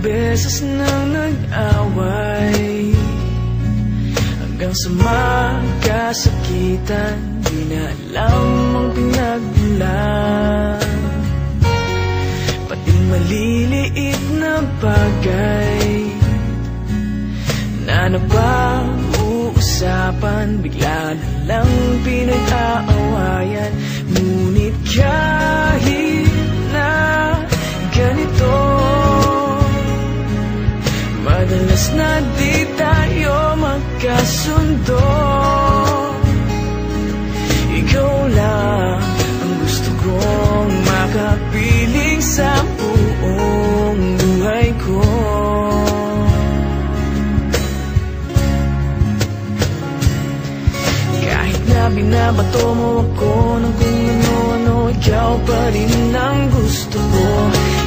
beses nang nag-away, hanggang sa magkasakitan, di na alam ang pinagmulan. Pati maliliit na bagay na napag-uusapan, bigla na lang pinag-aawayan. Ngunit kahit na ganito, madalas na di tayo magkasundo. Ikaw lang ang gusto kong makapiling sa buong buhay ko. Kahit na binabato mo ako ng kung ano-ano, ikaw pa rin ang gusto ko.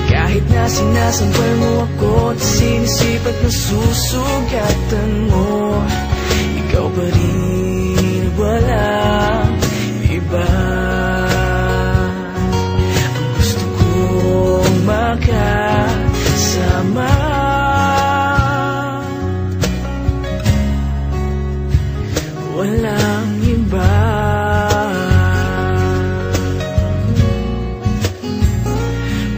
Kahit na sinasampal mo ako at sinisipat na susugatan mo, ikaw pa rin, walang iba. Ang gusto kong makasama, walang iba.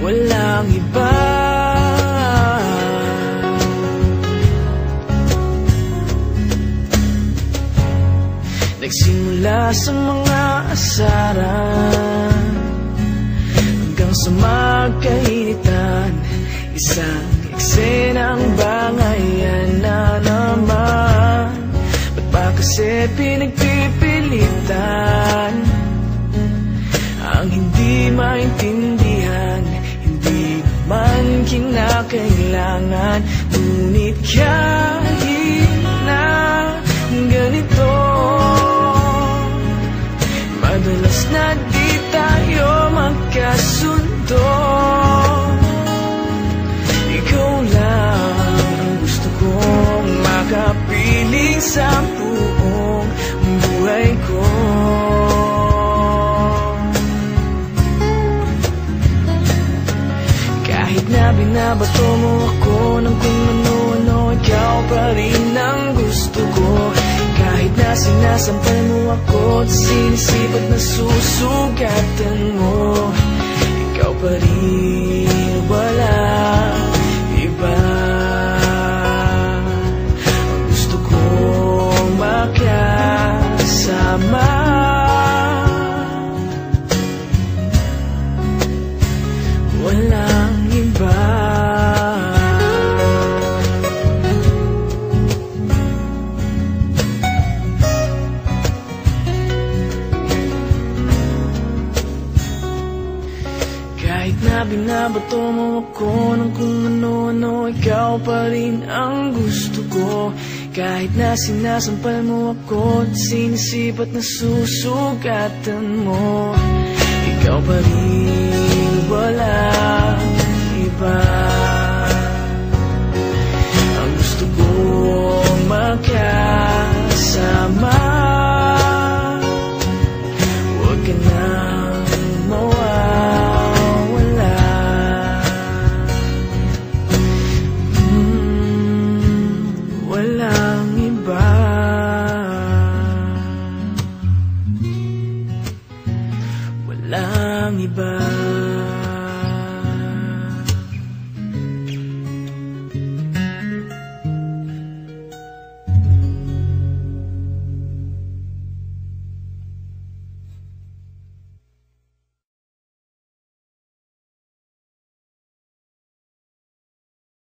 Walang iba. Nagsimula sa mga asaran hanggang sa magkainitan, isang eksenang bangayan na naman. Ba't ba kasi pinagpipilitan ang hindi maintindihan? Hindi naman kinakailangan. Ngunit kahit na ganito, madalas na di tayo magkasundo. Ikaw lang ang gusto kong makapiling sa buong buhay ko. Kahit na binabato mo ako ng kung ano-ano, ikaw pa rin ang gusto ko. Kahit na sinasampal mo ako at sinisipat na susugatan mo, ikaw pa rin, walang iba. Ang gusto kong makasama, walang iba. Kahit na binabato mo ako ng kung ano-ano, ikaw pa rin ang gusto ko. Kahit na sinasampal mo ako at sinisipat na susugatan mo, ikaw pa rin, walang iba. Ang gusto kong makasama, huwag ka nang mawawala. Walang iba. Walang iba.